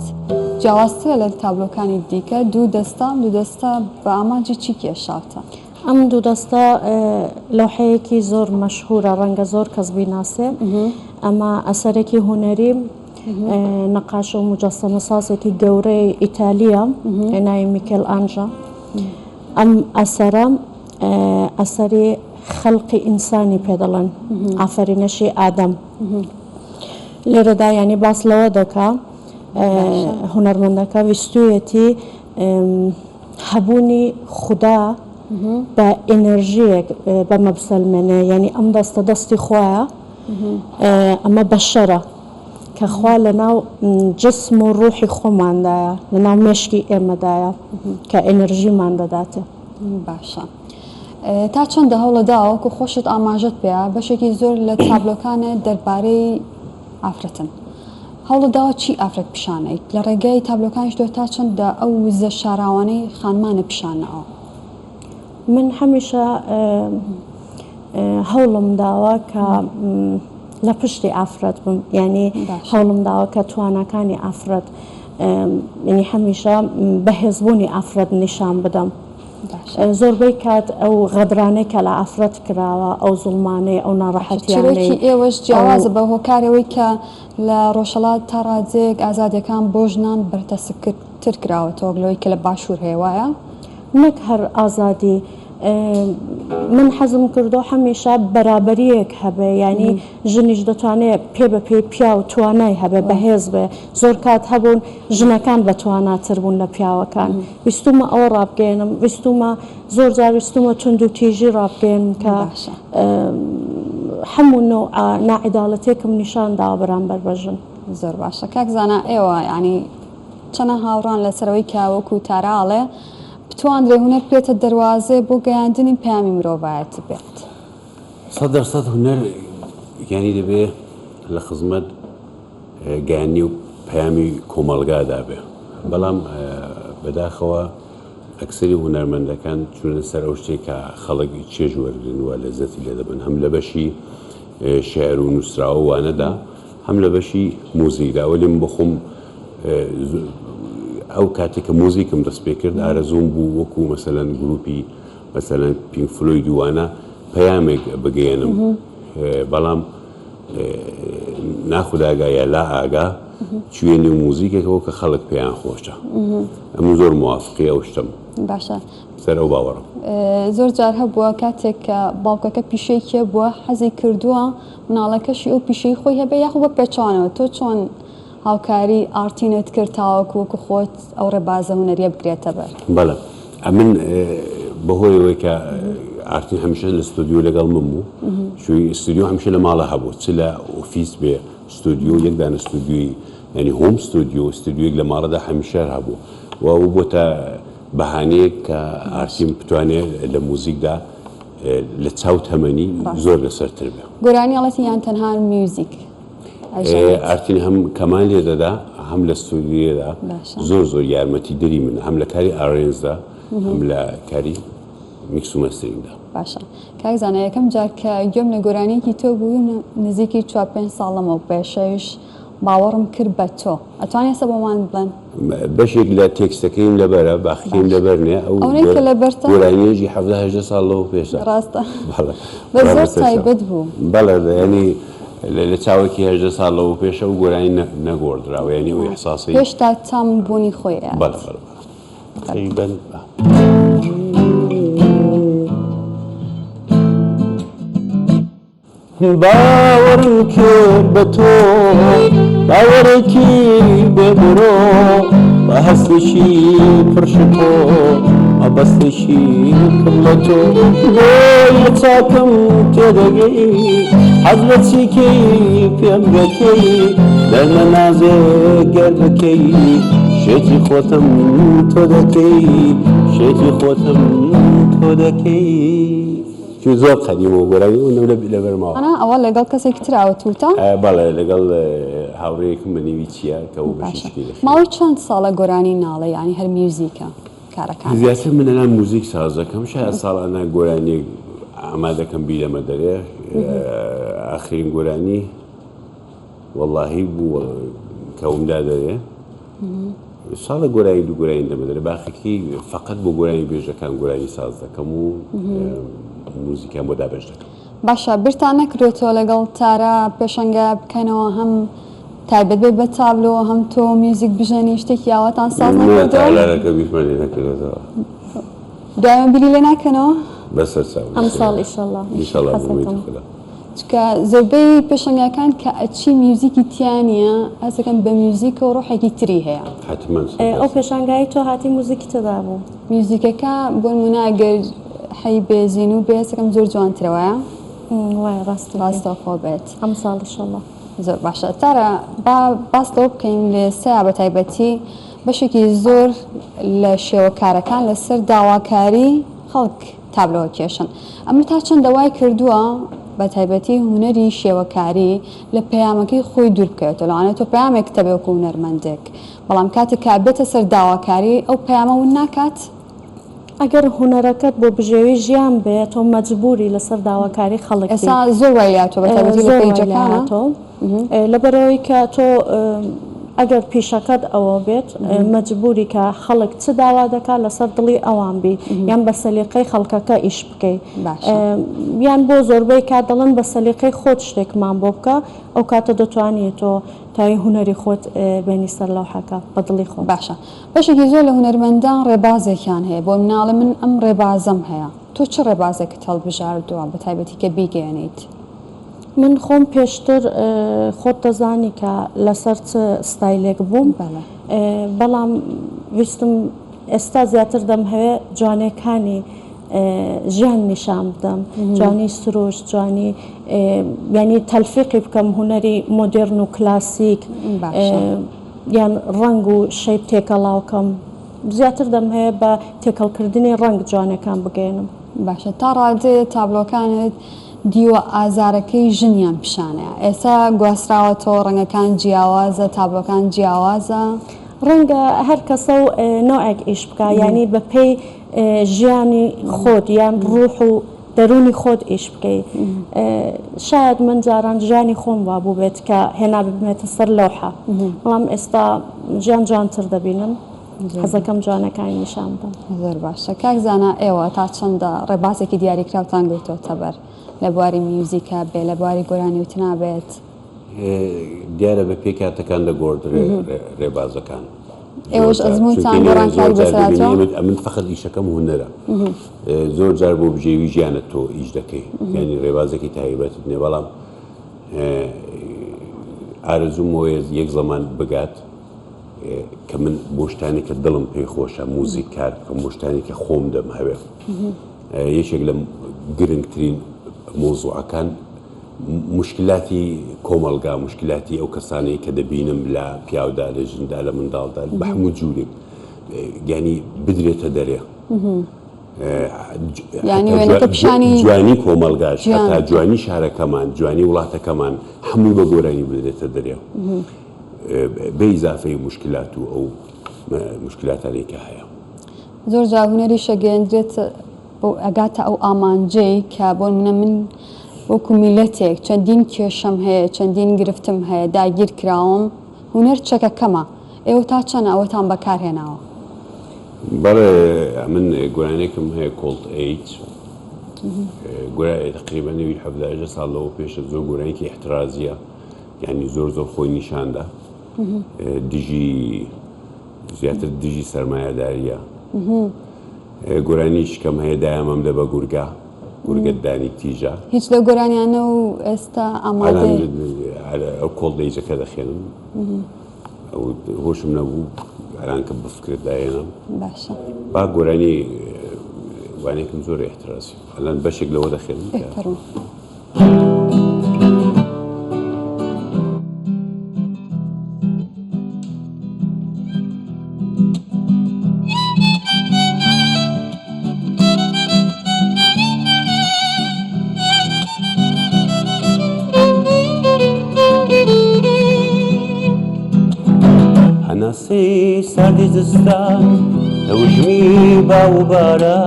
جیاوازترە لە تابلۆکانی دیکە دوو دەستە بە ئامانجی چی کێشاوتە؟ ئەم دوو دەستە لەوحەیەکی زۆر مەشهورە ڕەنگە زۆر کەس بیناسێ ئەمە ئەسەرێکی هوەری نەقاش و مجەسەمە سازێکی گەورەی ئیتالیا ناوی میکێل ئانژە ئەم ئەسەرە ئەسەری خەڵقی ئینسانی پێدەڵێن ئافرینەشی ئادەم لێرەدا ینی باس لەوە دەکا هونەرمەندەکە ویستویەتی هەبوونی خوددا بە ئێنەرژیەک بە مەبسەلمێنێ ینی ئەم دەستە دەستی خۆیە ئەمە بەشەرە کە خوا لە ناو جسم و ڕوحی خۆماندایە لە ناو مێشکی ئێمەدایە کە ئێنەرژیمان دەداتێ. باشە. تا چەندە هەوڵەداوەکو خۆشت ئاماژت پێە بەشێکی زۆر لە تابلۆکانە دەربارەی ئافرەتن. هەوڵەداوە چی ئافرەت پیشانەیت لە ڕێگەی تابلۆکانیش دۆ تا چەندە ئەو وزە شاراوانەی خانمانە پیشانەوە؟ من هەمیشە هەوڵم داوە کە لە پشتی ئافرەت بم ینی هەوڵم داوە کە توانەکانی ئافرەت ینی هەمیشە بەهێزبوونی ئافرەت نیشان بدەم. زۆربەی کات ئەو غەدرانەی کە لە ئافرەت کراوە ئەو زوڵمانەی ئەو ناڕەحەتیانەی ئێوەش جیاوازە بە هۆکارەوەی کە لە ڕۆژهەڵات تا ڕادێک ئازادیەکان بۆ ژنان بەرتەسکتر کراوەتەوە لەوەی کە لە باشوور هەیە وایە؟ نەک هەر ئازادی من حەزم کردو هەمیشە بەرابەریەک هەبێ ینی ژنیش دەتوانێت پێ بە پێی پیا و توانای هەبێ بەهێز بێ زۆر کات هەبوون ژنەکان بەتواناتر بوون لە پیاوەکان ویستومە ئەوە ڕابگەێنم ویستومە زۆر جار ویستومە تونند و تیژی ڕابگەێن کە هەموو ناعیداڵەتێکم نیشانداوە بەرامبەر بەژن. زۆر باشە کاک زانە ئێوە ینی چەنە هاوڕان لەسەرەوەی کاوەکو تاراڵێ بتوانرێ هونەر بێتە دەواازێ بۆ گەیاندنی پامی مرۆڤایەت بێت. 100% هونەر ینی دەبێ لە خزمەت گەیاندنی و پەیامی کۆمەڵگادا بێ بەڵام بەداخەوە ئەکسەری هونەرمەندەکان چونە سەر ئەو شتێک کە خەڵک چێژ وەرگن وە لەزەتی لێ دەبن هەم لە بەشی شێعر و نووسراوە وانەدا هەم لە بەشی موزیکدا وەلی من بخۆم ئەو کاتێککە موزیکم دەست پێ کرد ئارەزوم بوو وەکو مەسەلەن گروپی مەسەلەن پینک فلۆید دووانە پەیامێک بگەێنم بەڵام ناخوداگایە لا ئاگا کوێنی موزیکێکەوە کە خەڵک پێیان خۆشە ئەم زۆر موافقی ئەو شتم باشە سەر ئەو باوەڕم زۆر جار هەبووە کاتێک کە باوکەکە پیشەیەکێ بووە حەزی کردووە مناڵەکەشی ئەو پیشەی خۆی هەبێ یاخو بە پێچوانەوە تۆ چۆن هاوکاری ئارتینت کرد تاوەکووەکو خۆت ئەو ڕێبازە هونەریە بگرێتە بەر؟ بەڵێ من بەهۆیەوەی کە ئارتین هەمیشە لە ستودیۆ لەگەڵ من بوو شوی ستودیۆ هەمیشە لە ماڵە هەبوو چ لە ئۆفیس بێ ستودیۆ یەکدانە ستودیۆی ینی هۆم ستودیۆیەک لە ماڵەدا هەمیشە هەبوو و بۆتە بەهانەیەک کە ئارتین بتوانێت لە موزیکدا لە چاو تەمەنی زۆر لەسەرتر بێ. گۆرانی ئەڵەتی یان تەنها میوزیک؟ ئارتین هەم کەمان لێ دەدا هەم لە ستودیۆدا زۆر یارمەتی دەری من هەم لە کاری ئارێنزدا هەم لە کاری میکس و مەسترینگدا. باشە کاک زانە یەکەم جار کە گوێم لە گۆرانیەکی تۆ بوو نزیکی 4-5 ساڵەمە پێشەویش باوەڕم کرد بە تۆ ئەتوانێت ئێستا بۆمان بڵێن بەشێک لە تێکستەکەیم لەبەرە باخکەیم لەبەر نیە ئەو گۆرانیەکی 17 ساڵ لەوە پێشە ڕاستە بە زۆر تایبەت بوو بەڵێ ینی لە چاوەکی 18 ساڵ لەوە پێشە و گۆرانی نەگۆڕدراوە ینی ئەو ئیحساسی پێشتا تام بوونی خۆی تقریباً باوەڕم کرد بە تۆ باوەڕێکی بێبرۆ بە هەستێکی پرشکۆ ئەبەستێکی کڕ لە تۆ بۆیە چاکەم تێدەگەی حەز بە چیکەی پێم دەکەی دەرمە نازێ گەر بکەی شێتی خۆتم تۆ دەکەی شێتی خۆتم تۆ دەکەی زۆر قەدیمە گۆرانی و لە بەرماوە ئەوە لەگەڵ کەسێک تراوە توتە؟ بەڵێ لەگەڵ هاوڕێیەکم بەنێوی چییە کە ئەو بەشی ماوەی چەند ساڵە گۆرانی ناڵێ ینی هەر میوزیکە کارەکان زیاتر من ئەنا موزیک سازەکەم شاید ساڵانە گۆرانێک ئامادەکەم بیرەمە دەرێ ئاخرین گۆرانی وەڵاهی بوو کەومدا دەرێ ساڵە گۆرانی دوو گۆرانی دەمەدەرێ باخێکی فقط بۆ گۆرانی بێژەکان گۆرانی ساز دەکەم و موزیکیان بۆ دابێژ دەکەم. باشە برتان نەکرێتەوە لەگەڵ تارە پێشەنگە بکەنەوە هەم تایبەت بێ بە تابلۆ هەم تۆ میوزیک بژێنی شتێکی یاوەتان ساز نەکردەوە؟ تالارەکە بیرمەنێ نەکردێتەوە. دوایمە بیری لێ ناکەنەوە؟ بەسەر چاو ئەم ساڵ ئیشەڵڵا ئینشاڵڵا بۆ خوددا. چکە زۆربەی پێشەنگەکان کە ئەچی میوزیکی تیانە ئەسەکەم بە میوزیکە و ڕۆحێکی تری هەیە. حتمەن ئەو پێشانگایی تۆ هاتی موزیکی تەدا بوو؟ میوزیکەکە بۆ نمونە ئەگەر حەی بێزین و بێ سەکەم زۆر جوانترەوەیە؟ وایە ڕاستەوخۆ بێت. ئەم ساڵ ئیشەڵڵا. زۆر باشە تارە باس لەوە بکەین لە سەیە بە تایبەتی بەشێکی زۆر لە شێوەکارەکان لەسەر داواکاری خەڵک تابلۆوە کێشن. ئەمە تا چەند دەوای کردووە بە تایبەتی هونەری شێوەکاری لە پەیامەکەی خۆی دوور بکەوێتەوە لەوانێت تۆ پەیامێک تەبێکو هونەرمەندێک بەڵام کاتێک کا بێتە سەر داواکاری ئەو پەیامە ون ناکات؟ ئەگەر هونەرەکەت بۆ بژێوی ژیان بێت تۆ مەجبوری لەسەر داواکاری خەڵک ئێستا زۆر وایلاتۆ بە تایبەتی لە پەیجەکانە لەبەرەوەی کە تۆ ئەگەر پیشەکەت ئەوە بێت مەجبوری کە خەڵک چ داوا دەکات لەسەر دڵی ئەوان بی یان بە سەلیقەی خەڵکەکە ئیش بکەیت یان بۆ زۆربەی کات دەڵێن بە سەلیقەی خۆت شتێکمان بۆ بکە ئەو کاتە دەتوانێت تۆ تای هونەری خۆت بینی سەر لەوحەکە بە دڵی خۆت. باشە بەشێکی زۆر لە هونەرمەندان ڕێبازێکیان هەیە بۆ مناڵە من ئەم ڕێبازەم هەیە تۆ چ ڕێبازێکت هەڵبژاردووە بە تایبەتی کە بیگەێنیت؟ من خۆم پێشتر خۆت دەزانی کە لەسەر چ ستایلێک بووم بەڵام ویستم ئێستا زیاتر دەم هەوێ جوانەکانی ژیان نیشان بدەم جوانی سروش جوانی ینی تەلفیقی بکەم هونەری مۆدێرن و کلاسیک یان ڕنگ و شەیب تێکەڵاوکەم زیاتر دەم هەیە بە تێکەڵکردنی ڕنگ جوانەکان بگەێنم. باشە تا ڕادێ تابلۆکانت دیوە ئازارەکەی ژنیان پیشانەیە ئێستا گواستراوەتەوە ڕەنگەکان جیاوازە تابلۆکان جیاوازە ڕەنگە هەر کەسە و نەوەک ئیش بکە ینی بە پێی ژیانی خۆت یان ڕوح و دەرونی خۆت ئیش بکەیت شاید من جاران ژیانی خۆم وا بوو بێت کە هێنا ببمێتە سەر لەوحە بەڵام ئێستا ژیان جوانتر دەبینم حەزەکەم جوانەکانی نیشان بدەم. زۆر باشە کاک زانە ئێوە تا چەندە ڕێبازێکی دیاریکراوتان گرتووەتە بەر لە بواری میوزیکە بێ لە بواری گۆرانی وتنا بێت دیارە بە پێی کاتەکان دەگۆڕدرێ ڕێبازەکان ئێوەش ئەزمونتان گۆڕانکاری بەسەراتەوە من فقط ئیشەکەم هونەرە زۆر جار بۆ بژێوی ژیانت تۆ ئیش دەکەی ینی ڕێبازێکی تایبەتت نیە بەڵام ئارەزوم وەیە یەک زەمان بگات کە من بۆ شتانی کە دڵم پێی خۆشە موزیک کار بکەم بۆ شتانی کە خۆم دەم هەوێ یەکێک لە گرنگترین مۆزوعەکان مشکلاتی کۆمەلگا مشکلاتی ئەو کەسانەی کە دەبینم لە پیاودا لە ژندا لە منداڵدا بە هەموو جوورێک ینی بدرێتە دەرێ جوانی کۆمەلگاش تا جوانی شارەکەمان جوانی وڵاتەکەمان هەموو بە گۆرانی بدرێتە دەرێ بە ئیزافەی مشکلات و ئەو مشکلاتانی کە هەیە زۆر جا هونەری شەگەندرێت بۆ ئەگاتە ئەو ئامانجەی کە بۆ منە من وەکو میلەتێک چەندین کێشەم هەیە چەندین گرفتم هەیە داگیر کراوم هونەر چەکەکەمە ئێوە تا چەنە ئەوەتان بەکارهێناوە؟ بەڵێ من گۆرانێکم هەیە کۆڵت ئەیت گۆرانی تقریبا نەوی 17 ساڵ لەوە پێشە زۆر گۆرانێکی احترازیە یعنی زۆر خۆی نیشاندا دژی زیاتر دژی سەرمایەداریە گۆرانیش کەم هەیە دایەمەم لە بە گورگەتدانی تیژە هیچ لە گۆرانیانە و ئێستا ئامادە ئەو کۆڵدەیجەکە دەخێنم هۆشم نەبوو ئەران کە بفکرێت داێنم باشە با گۆرانی وانێکم زۆر احتراسی ئەلان بەشێک لەوە دەخێنم هەناسەی ساردی زستان دەوژمی باوبارە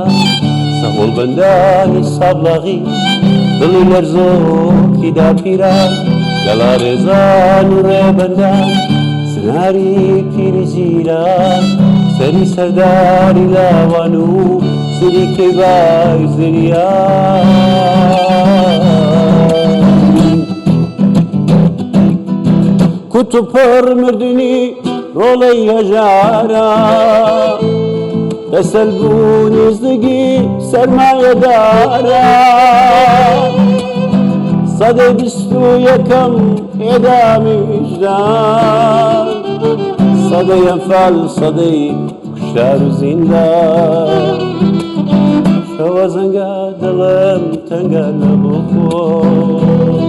سەهۆڵ بەندانی سابلاغی دڵی لەرزۆکی داپیران گەڵا ڕێزان و ڕێبەندان سناری پیری جیران سەری سەرداری لاوان و سری کەیبای زریان کوت و پڕ مردنی ڕۆڵەی هەژارە لەسەربوونی زگی سەرمایەدارە سەدەی 21ەم ئێدامی ویژدان سەدەی ئەنفال سەدەی کوشتار و زیندان شەوە زەنگە دڵم تەنگە لە بۆ خۆ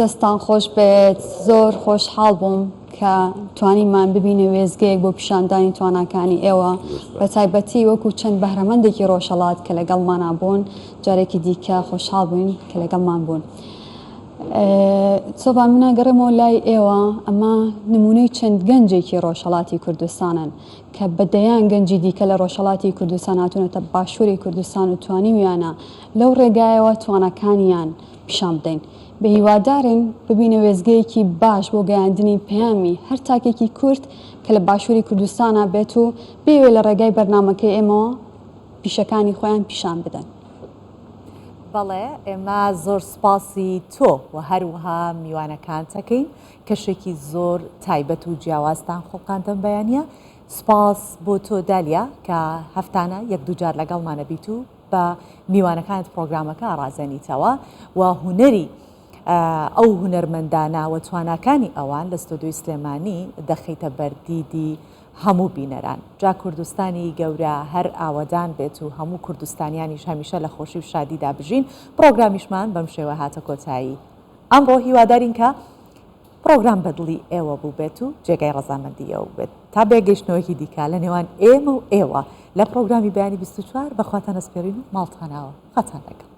دەستان خۆش بێت زۆر خۆشحاڵ بووم کە توانیمان ببینە وێزگەیەک بۆ پیشاندانی تواناکانی ئێوە بە تایبەتی وەکو چەند بەهرەمەندێکی ڕۆژهەڵات کە لەگەڵمانە بوون جارێکی دیکە خۆشحاڵ بووین کە لەگەڵمان بوون. سۆبان مناگەڕێمەوە لای ئێوە ئەمە نمونەی چەند گەنجێکی ڕۆژهەڵاتی کوردستانن کە بەدەیان گەنجی دیکە لە ڕۆژهەڵاتی کوردستان هاتوونەتە باشووری کوردستان و توانیویانە لەو ڕێگایەوە توانەکانیان پیشان بدەین. بە هیوادارین ببینە وێزگەیەکی باش بۆ گەیاندنی پەیامی هەر تاکێکی کورد کە لە باشووری کوردستانە بێت و بێوێ لە ڕێگای بەرنامەکەی ئێمەوە پیشەکانی خۆیان پیشان بدەن. بەڵێ ئێمە زۆر سپاسی تۆ و هەروەها میوانەکانتەکەین کەشێکی زۆر تایبەت و جیاوازتان خۆقاندن بەیانە سپاس بۆ تۆ دالیا کە هەفتانە یەک دووجار لەگەڵمانە بیت و بە میوانەکانت پرۆگرامەکە ڕازێنیتەوە و هوەری ئەو هونەرمەندانە و تواناکانی ئەوان لە ستۆدیۆی سلێمانی دەخەیتە بەردیدی هەموو بینەران. جا کوردستانی گەورە هەر ئاوەدان بێت و هەموو کوردستانیانیش هەمیشە لە خۆشی و شادیدا بژین. پرۆگرامیشمان بەم شێوە هاتە کۆتایی. ئەمڕۆ هیوادارین کە پرۆگرام بەدڵی ئێوە بوو بێت و جێگای ڕەزامەندی ئێوە بێت تا بێگەیشتنەوەیکی دیکە لە نێوان ئێمە و ئێوە لە پرۆگرامی بەیانی 24 بەخواتان ئەسپێرین و ماڵتاناوە خەتان لەگەڵ.